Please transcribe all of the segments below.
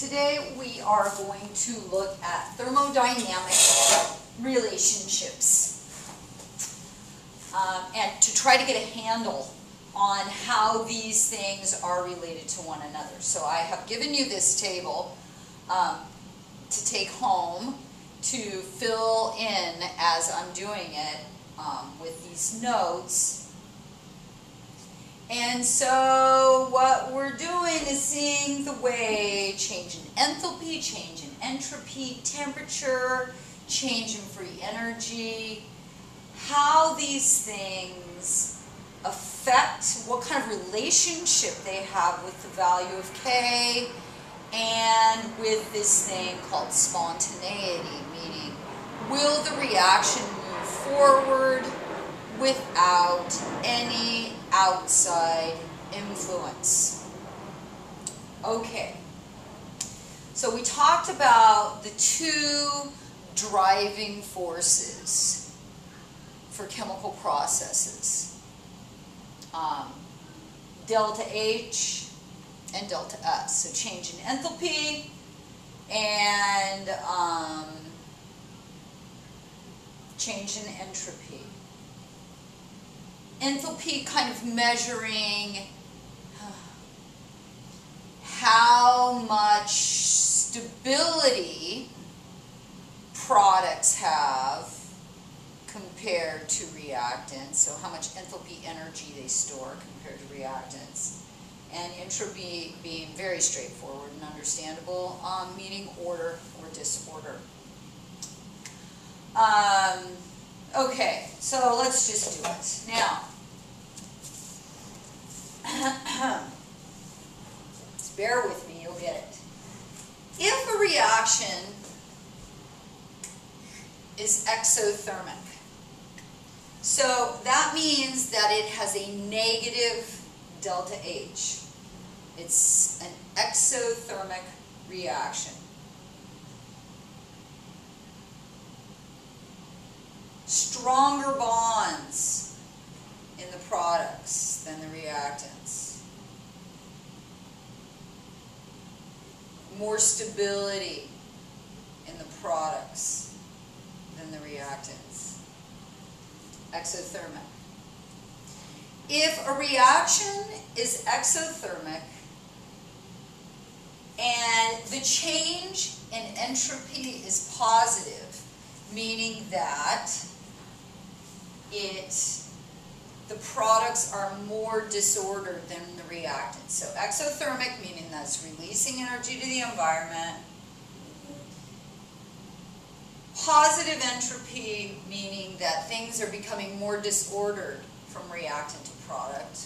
Today we are going to look at thermodynamic relationships and to try to get a handle on how these things are related to one another. So I have given you this table to take home to fill in as I'm doing it with these notes. And so what we're doing is seeing the way change in enthalpy, change in entropy, temperature, change in free energy, how these things affect what kind of relationship they have with the value of K and with this thing called spontaneity, meaning will the reaction move forward without any outside influence. Okay, so we talked about the two driving forces for chemical processes, delta H and delta S, so change in enthalpy and change in entropy. Enthalpy kind of measuring how much stability products have compared to reactants, so how much enthalpy energy they store compared to reactants. And entropy being very straightforward and understandable, meaning order or disorder. Okay, so let's just do it. Now, just bear with me, you'll get it. If a reaction is exothermic, so that means that it has a negative delta H. It's an exothermic reaction. Stronger bonds in the products than the reactants. More stability in the products than the reactants. Exothermic. If a reaction is exothermic and the change in entropy is positive, meaning that the products are more disordered than the reactants. So exothermic, meaning that's releasing energy to the environment. Positive entropy, meaning that things are becoming more disordered from reactant to product.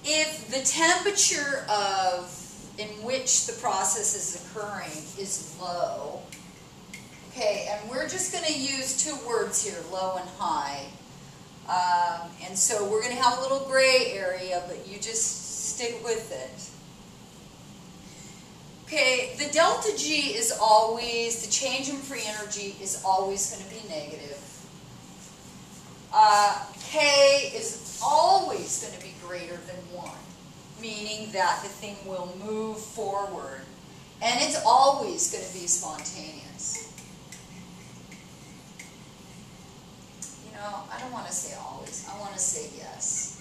If the temperature in which the process is occurring is low, okay, and we're just going to use two words here, low and high. And so we're going to have a little gray area, but you just stick with it. Okay, the delta G is always, the change in free energy is always going to be negative. K is always going to be greater than 1, meaning that the thing will move forward. And it's always going to be spontaneous. I don't want to say always. I want to say yes.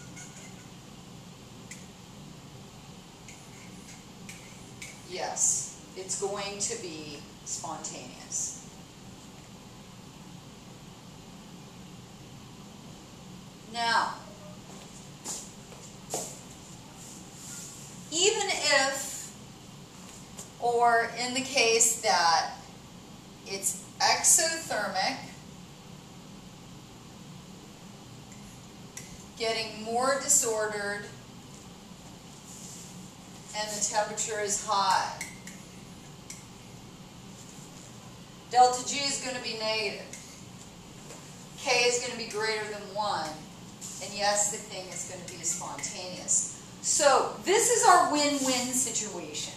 Yes, it's going to be spontaneous. Now, even if, or in the case that it's exothermic, getting more disordered, and the temperature is high. Delta G is going to be negative. K is going to be greater than 1. And yes, the thing is going to be spontaneous. So this is our win-win situation.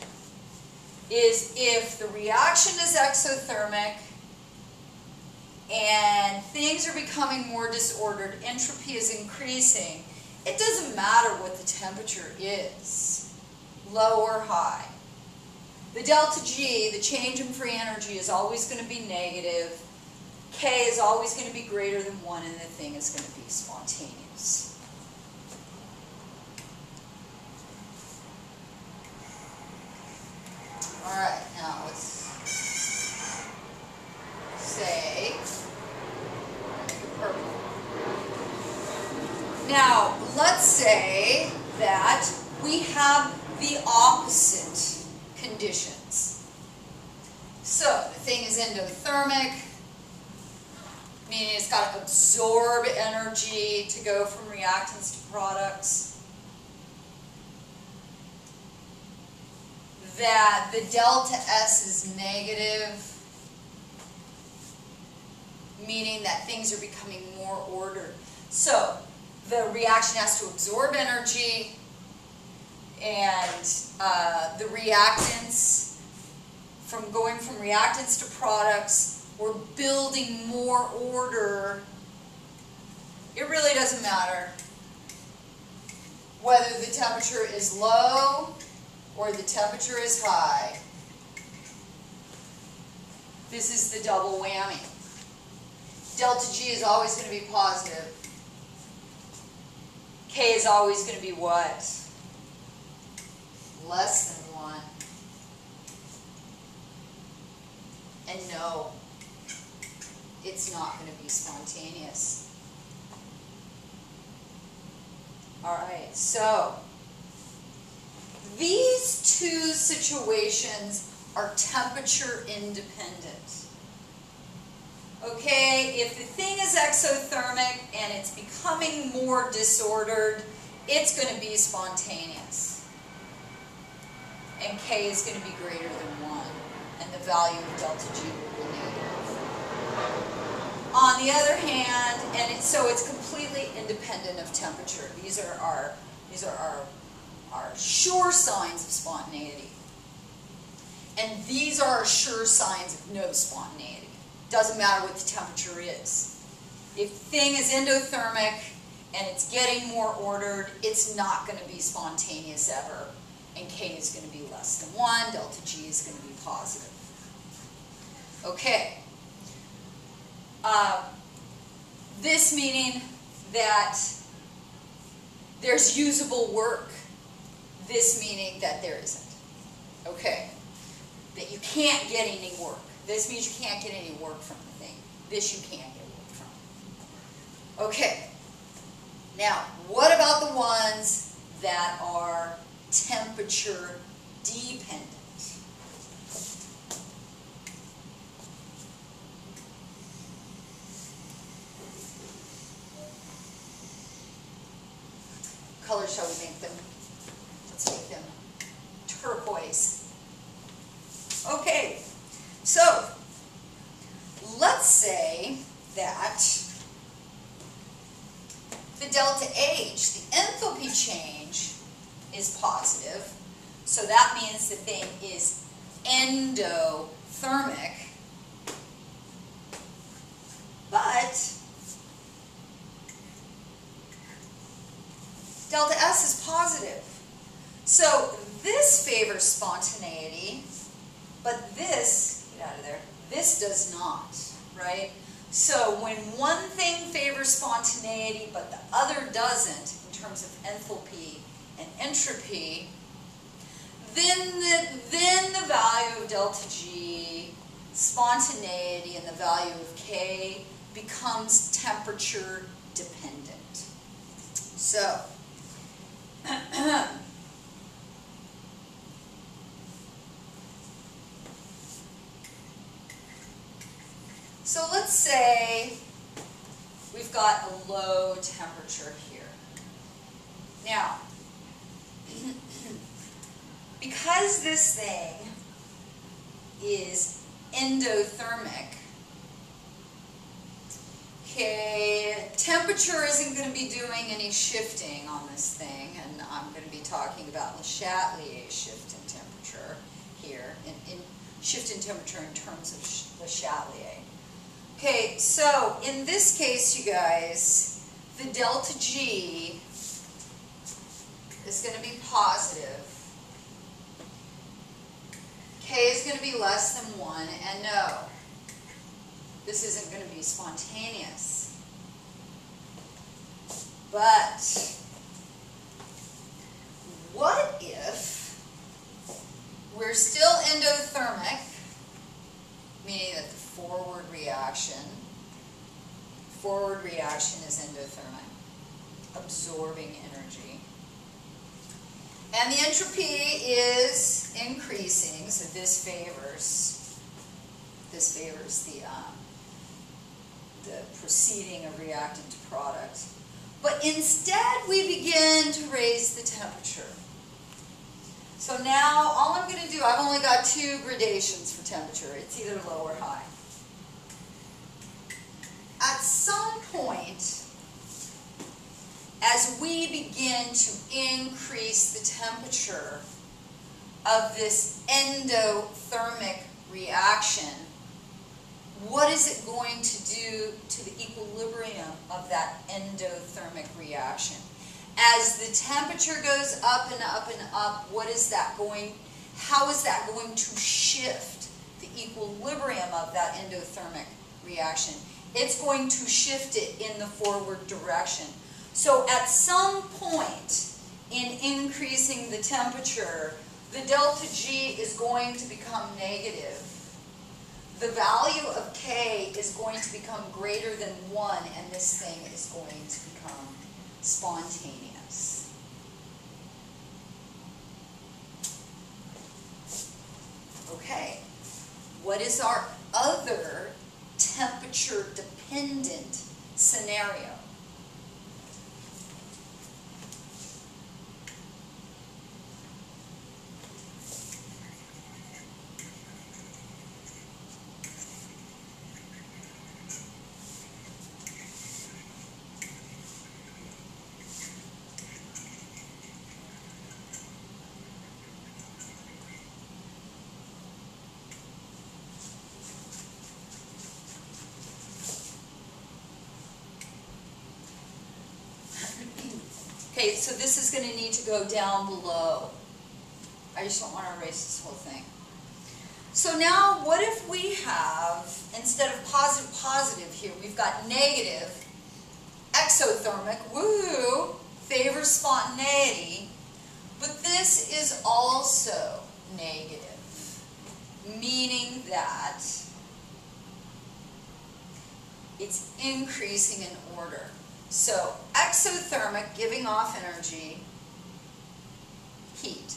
Is if the reaction is exothermic and things are becoming more disordered, entropy is increasing, it doesn't matter what the temperature is, low or high. the delta G, the change in free energy, is always going to be negative. K is always going to be greater than 1, and the thing is going to be spontaneous. All right, now let's say, make it purple. Now, let's say that we have the opposite conditions. So, the thing is endothermic, meaning it's got to absorb energy to go from reactants to products. That the delta S is negative, meaning that things are becoming more ordered. So the reaction has to absorb energy, and the reactants, from going from reactants to products, we're building more order. It really doesn't matter whether the temperature is low or the temperature is high. This is the double whammy. Delta G is always going to be positive. K is always going to be what? Less than 1. And no, it's not going to be spontaneous. All right, so these two situations are temperature independent. Okay, if the thing is exothermic and it's becoming more disordered, it's going to be spontaneous. And K is going to be greater than 1, and the value of delta G will be negative. On the other hand, so it's completely independent of temperature. These are our sure signs of spontaneity. And these are sure signs of no spontaneity. Doesn't matter what the temperature is. If the thing is endothermic and it's getting more ordered, it's not going to be spontaneous ever. And K is going to be less than 1, delta G is going to be positive. Okay. This meaning that there's usable work. This meaning that there isn't. Okay. That you can't get any work. This means you can't get any work from the thing. This you can't get work from. Okay. Now, what about the ones that are temperature dependent? Color shall we make them? Let's make them turquoise. Okay, so let's say that the delta H, the enthalpy change, is positive. So that means the thing is endothermic. But delta S is positive. So this favors spontaneity, but this, get out of there, this does not, right? So when one thing favors spontaneity but the other doesn't in terms of enthalpy and entropy, then the value of delta G, spontaneity, and the value of K becomes temperature dependent. So so let's say we've got a low temperature here. Now, because this thing is endothermic, okay, temperature isn't going to be doing any shifting on this thing, and I'm going to be talking about Le Chatelier's shift in temperature here, in shift in temperature in terms of Le Chatelier. Okay, so in this case, you guys, the delta G is going to be positive. K is going to be less than 1, and no, this isn't going to be spontaneous. But what if we're still endothermic, meaning that the forward reaction is endothermic, absorbing energy. And the entropy is increasing, so this favors the proceeding of reactant to product. But instead we begin to raise the temperature. So now all I'm going to do, I've only got 2 gradations for temperature. It's either low or high. At some point, as we begin to increase the temperature of this endothermic reaction, what is it going to do to the equilibrium of that endothermic reaction? As the temperature goes up and up and up, how is that going to shift the equilibrium of that endothermic reaction? It's going to shift it in the forward direction. So at some point in increasing the temperature, the delta G is going to become negative. The value of K is going to become greater than 1, and this thing is going to become spontaneous. Okay, what is our other temperature-dependent scenario? Okay, so this is going to need to go down below. I just don't want to erase this whole thing. So now, what if we have, instead of positive here, we've got negative, exothermic, woohoo, favors spontaneity, but this is also negative, meaning that it's increasing in order. So exothermic, giving off energy, heat,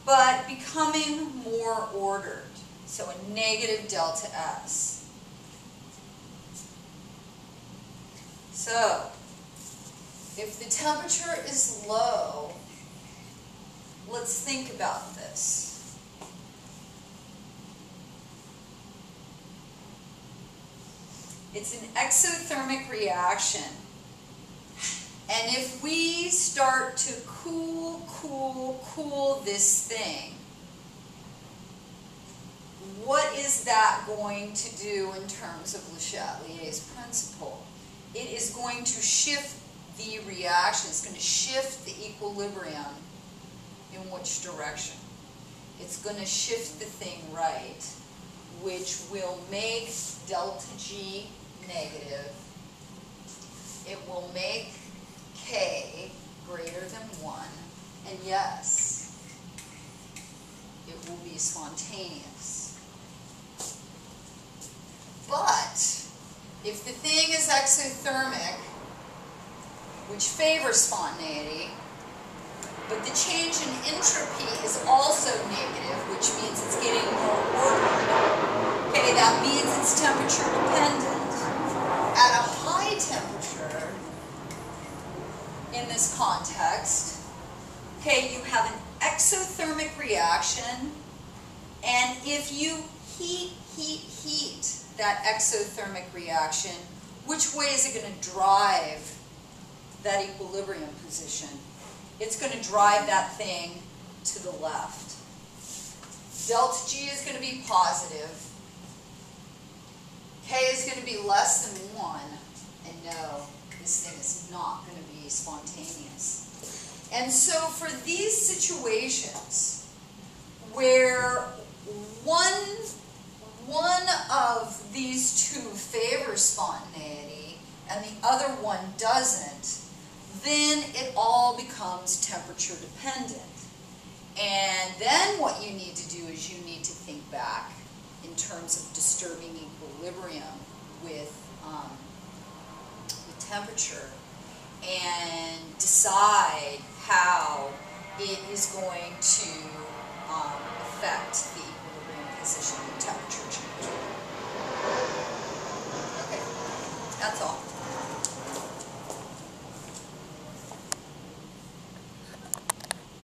but becoming more ordered, so a negative delta S. So if the temperature is low, let's think about this. It's an exothermic reaction. And if we start to cool this thing, what is that going to do in terms of Le Chatelier's principle? It is going to shift the reaction. It's going to shift the equilibrium in which direction? It's going to shift the thing right, which will make delta G negative. It will make K greater than 1, and yes, it will be spontaneous. But if the thing is exothermic, which favors spontaneity, but the change in entropy is also negative, which means it's getting more ordered. Okay, that means it's temperature dependent. At a high temperature, in this context, okay, you have an exothermic reaction, and if you heat that exothermic reaction, which way is it going to drive that equilibrium position? It's going to drive that thing to the left. Delta G is going to be positive. K is going to be less than 1. And no, this thing is not going to be spontaneous. And so for these situations, where one of these two favors spontaneity and the other one doesn't, then it all becomes temperature dependent. And then what you need to do is you need to think back in terms of disturbing equilibrium with temperature and decide how it is going to affect the